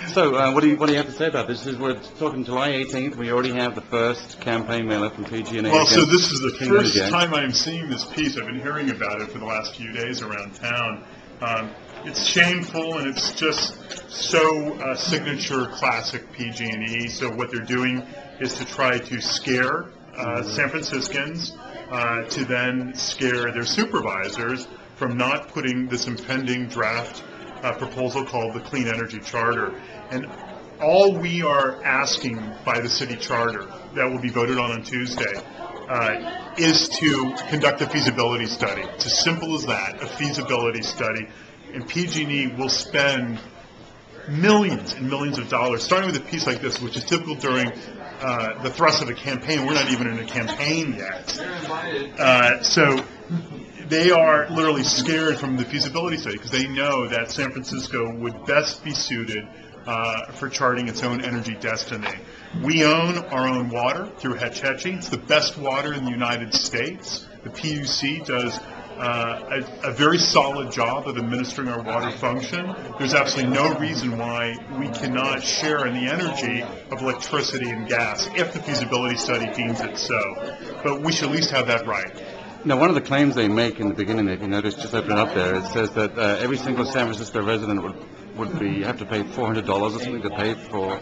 So, what do you have to say about this? We're talking July 18th. We already have the first campaign mailer from PG&E. Well, so this is the first time I'm seeing this piece. I've been hearing about it for the last few days around town. It's shameful, and it's just so signature classic PG&E. So what they're doing is to try to scare San Franciscans, to then scare their supervisors from not putting this impending draft proposal called the Clean Energy Charter. And all we are asking by the city charter that will be voted on Tuesday is to conduct a feasibility study. It's as simple as that, a feasibility study. And PG&E will spend millions and millions of dollars, starting with a piece like this, which is typical during the thrust of a campaign. We're not even in a campaign yet. So they are literally scared from the feasibility study because they know that San Francisco would best be suited for charting its own energy destiny. We own our own water through Hetch Hetchy. It's the best water in the United States. The PUC does a very solid job of administering our water function. There's absolutely no reason why we cannot share in the energy of electricity and gas if the feasibility study deems it so. But we should at least have that right. Now, one of the claims they make in the beginning, if you notice, just open it up there, it says that every single San Francisco resident would have to pay $400 or something to pay for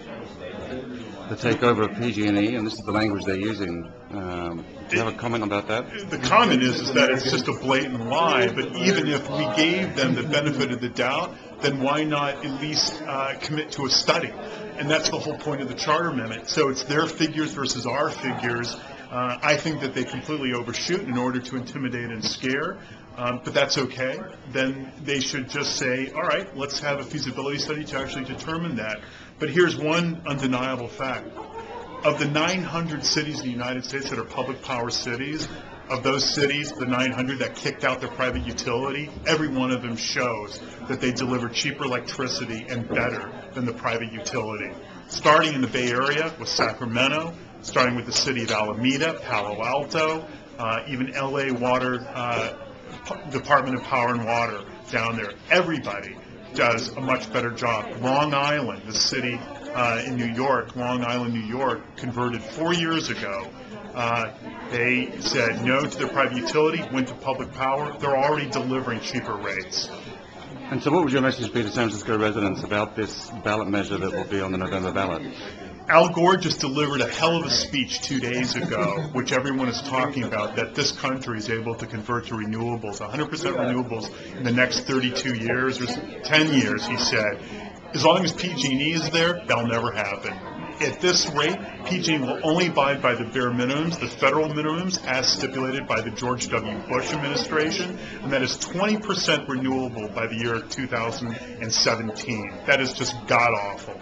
the takeover of PG&E, and this is the language they're using. Do you have a comment about that? The comment is that it's just a blatant lie, but even if we gave them the benefit of the doubt, then why not at least commit to a study? And that's the whole point of the Charter Amendment. So it's their figures versus our figures. I think that they completely overshoot in order to intimidate and scare, but that's okay. Then they should just say, all right, let's have a feasibility study to actually determine that. But here's one undeniable fact. Of the 900 cities in the United States that are public power cities, of those cities, the 900 that kicked out their private utility, every one of them shows that they deliver cheaper electricity and better than the private utility. Starting in the Bay Area with Sacramento, starting with the city of Alameda, Palo Alto, even LA Water, Department of Power and Water down there. Everybody does a much better job. Long Island, the city in New York, Long Island, New York, converted 4 years ago. They said no to their private utility, went to public power. They're already delivering cheaper rates. And so what would your message be to San Francisco residents about this ballot measure that will be on the November ballot? Al Gore just delivered a hell of a speech 2 days ago, which everyone is talking about, that this country is able to convert to renewables, 100% renewables in the next 32 years or 10 years, he said. As long as PG&E is there, that'll never happen. At this rate, PG&E will only abide by the bare minimums, the federal minimums, as stipulated by the George W. Bush administration, and that is 20% renewable by the year 2017. That is just god-awful.